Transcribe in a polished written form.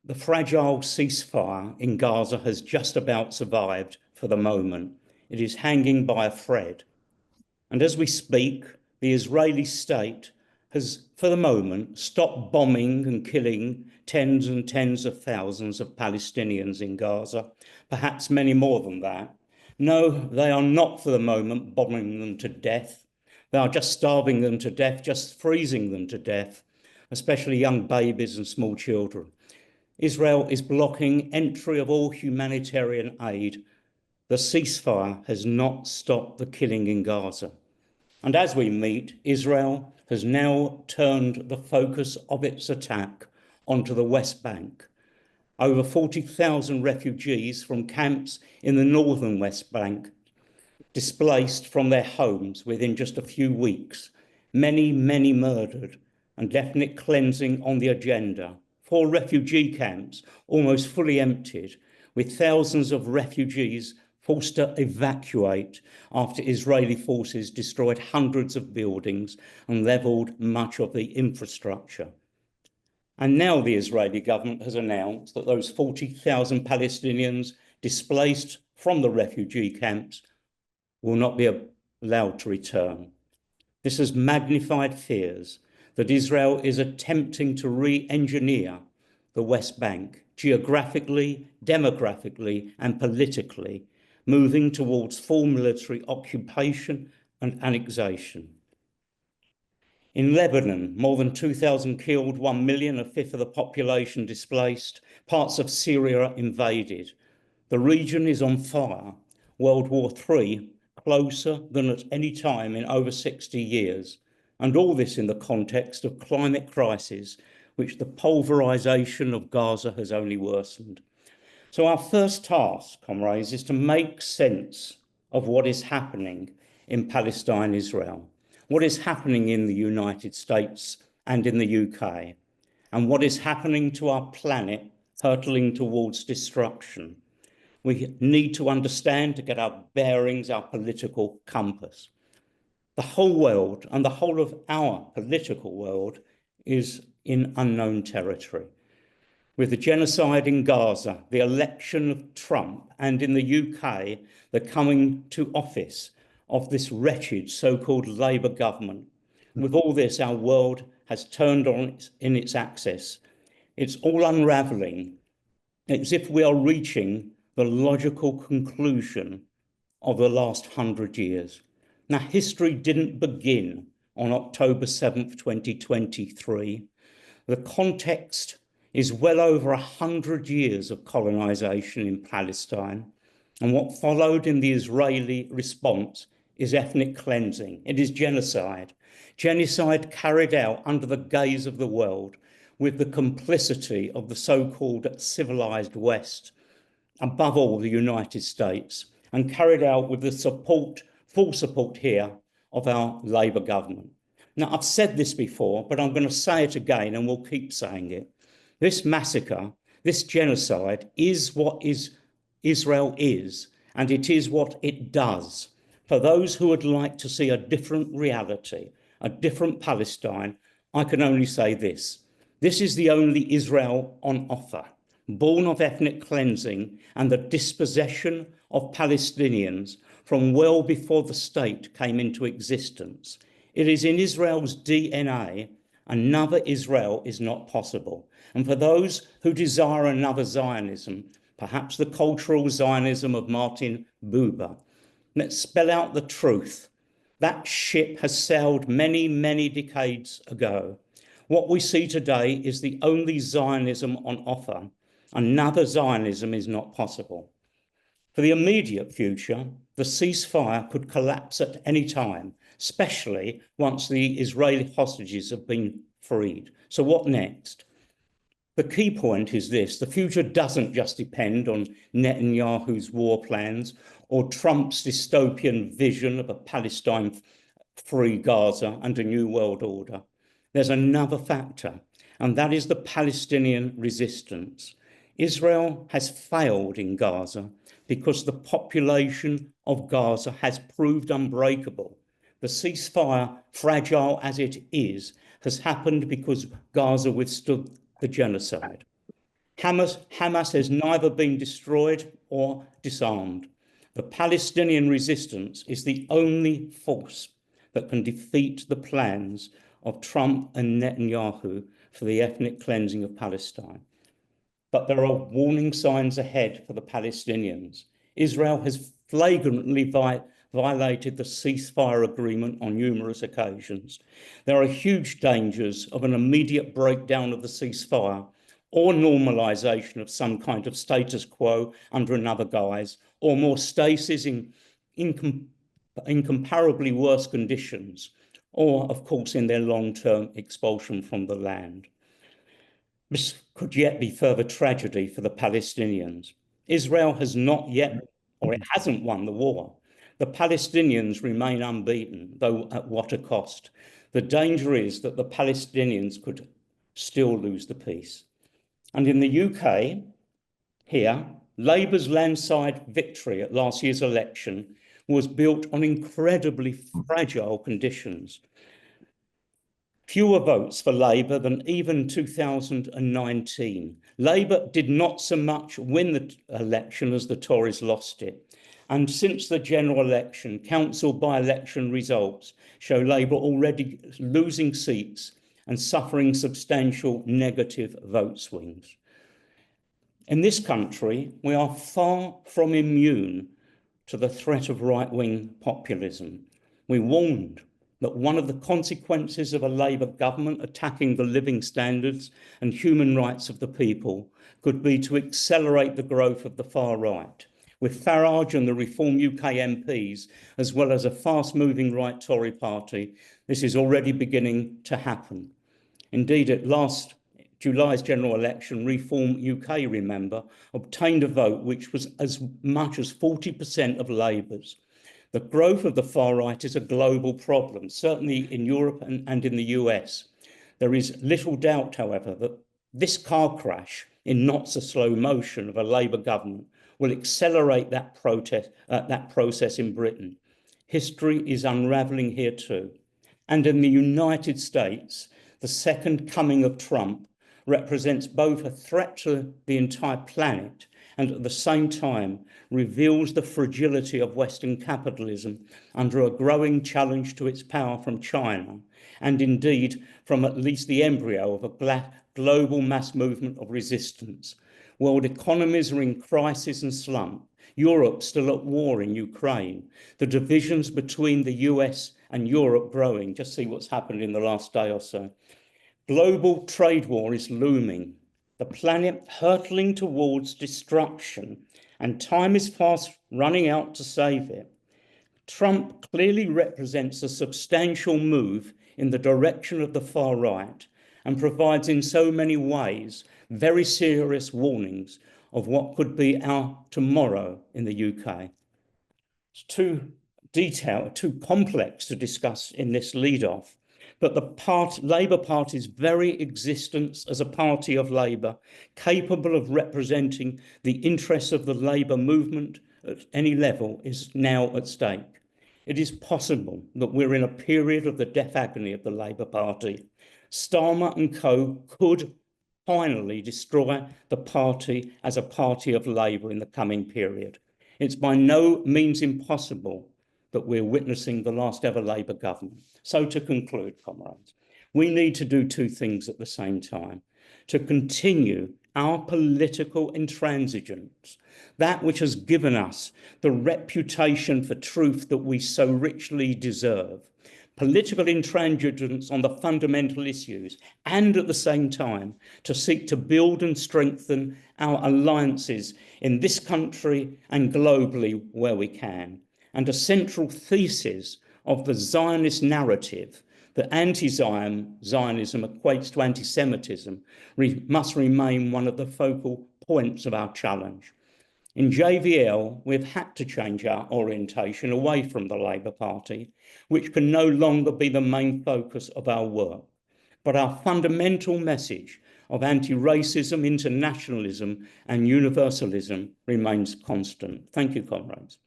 The fragile ceasefire in Gaza has just about survived for the moment. It is hanging by a thread. And as we speak, the Israeli state has, for the moment, stopped bombing and killing tens and tens of thousands of Palestinians in Gaza, perhaps many more than that. No, they are not for the moment bombing them to death. They are just starving them to death, just freezing them to death, especially young babies and small children. Israel is blocking entry of all humanitarian aid. The ceasefire has not stopped the killing in Gaza. And as we meet, Israel has now turned the focus of its attack onto the West Bank. Over 40,000 refugees from camps in the northern West Bank displaced from their homes within just a few weeks. Many, many murdered, and ethnic cleansing on the agenda. 4 refugee camps almost fully emptied, with thousands of refugees forced to evacuate after Israeli forces destroyed hundreds of buildings and leveled much of the infrastructure. And now the Israeli government has announced that those 40,000 Palestinians displaced from the refugee camps will not be allowed to return. This has magnified fears that Israel is attempting to re-engineer the West Bank geographically, demographically, and politically, moving towards full military occupation and annexation. In Lebanon, more than 2,000 killed, 1 million, a fifth of the population displaced, parts of Syria invaded. The region is on fire. World War III, closer than at any time in over 60 years. And all this in the context of climate crisis, which the pulverization of Gaza has only worsened. So our first task, comrades, is to make sense of what is happening in Palestine, Israel, what is happening in the United States and in the UK, and what is happening to our planet hurtling towards destruction. We need to understand to get our bearings, our political compass. The whole world and the whole of our political world is in unknown territory. With the genocide in Gaza, the election of Trump, and in the UK, the coming to office of this wretched so-called Labour government. With all this, our world has turned on in its axis. It's all unravelling. It's as if we are reaching the logical conclusion of the last 100 years. Now, history didn't begin on October 7th, 2023. The context is well over 100 years of colonisation in Palestine. And what followed in the Israeli response is ethnic cleansing. It is genocide. Genocide carried out under the gaze of the world with the complicity of the so-called civilized West, above all the United States, and carried out with the support, full support here of our Labour government. Now, I've said this before, but I'm going to say it again, and we'll keep saying it. This massacre, this genocide is what Israel is, and it is what it does. For those who would like to see a different reality, a different Palestine, I can only say this. This is the only Israel on offer, born of ethnic cleansing and the dispossession of Palestinians from well before the state came into existence. It is in Israel's DNA. Another Israel is not possible. And for those who desire another Zionism, perhaps the cultural Zionism of Martin Buber, let's spell out the truth. That ship has sailed many, many decades ago. What we see today is the only Zionism on offer. Another Zionism is not possible. For the immediate future, the ceasefire could collapse at any time, especially once the Israeli hostages have been freed. So what next? The key point is this: the future doesn't just depend on Netanyahu's war plans or Trump's dystopian vision of a Palestine-free Gaza and a new world order. There's another factor, and that is the Palestinian resistance. Israel has failed in Gaza because the population of Gaza has proved unbreakable. The ceasefire, fragile as it is, has happened because Gaza withstood the genocide. Hamas has neither been destroyed or disarmed. The Palestinian resistance is the only force that can defeat the plans of Trump and Netanyahu for the ethnic cleansing of Palestine. But there are warning signs ahead for the Palestinians. Israel has flagrantly violated the ceasefire agreement on numerous occasions. There are huge dangers of an immediate breakdown of the ceasefire or normalization of some kind of status quo under another guise, or more stasis in incomparably worse conditions, or, of course, in their long-term expulsion from the land. This could yet be further tragedy for the Palestinians. Israel has not yet, or it hasn't won the war. The Palestinians remain unbeaten, though at what a cost. The danger is that the Palestinians could still lose the peace. And in the UK, here, Labour's landslide victory at last year's election was built on incredibly fragile conditions. Fewer votes for Labour than even 2019. Labour did not so much win the election as the Tories lost it. And since the general election, council by-election results show Labour already losing seats and suffering substantial negative vote swings. In this country, we are far from immune to the threat of right-wing populism. We warned that one of the consequences of a Labour government attacking the living standards and human rights of the people could be to accelerate the growth of the far right. With Farage and the Reform UK MPs, as well as a fast-moving right Tory party, this is already beginning to happen. Indeed, at last July's general election, Reform UK, remember, obtained a vote which was as much as 40% of Labour's. The growth of the far right is a global problem, certainly in Europe and in the US. There is little doubt, however, that this car crash in not so slow motion of a Labour government will accelerate that process in Britain. History is unravelling here too. And in the United States, the second coming of Trump represents both a threat to the entire planet and at the same time reveals the fragility of Western capitalism under a growing challenge to its power from China, and indeed from at least the embryo of a global mass movement of resistance. World economies are in crisis and slump. Europe still at war in Ukraine. The divisions between the US and Europe growing. Just see what's happened in the last day or so. Global trade war is looming. The planet hurtling towards destruction, and time is fast running out to save it. Trump clearly represents a substantial move in the direction of the far right and provides in so many ways very serious warnings of what could be our tomorrow in the UK. It's too detailed, too complex to discuss in this lead-off. But the Labour Party's very existence as a party of Labour, capable of representing the interests of the Labour movement at any level, is now at stake. It is possible that we're in a period of the death agony of the Labour Party. Starmer and co could finally destroy the party as a party of Labour in the coming period. It's by no means impossible that we're witnessing the last ever Labour government. So to conclude, comrades, we need to do two things at the same time. To continue our political intransigence, that which has given us the reputation for truth that we so richly deserve, political intransigence on the fundamental issues, and at the same time to seek to build and strengthen our alliances in this country and globally where we can. And a central thesis of the Zionist narrative that anti-Zionism equates to anti-Semitism must remain one of the focal points of our challenge. In JVL, we've had to change our orientation away from the Labour Party, which can no longer be the main focus of our work. But our fundamental message of anti-racism, internationalism, and universalism remains constant. Thank you, comrades.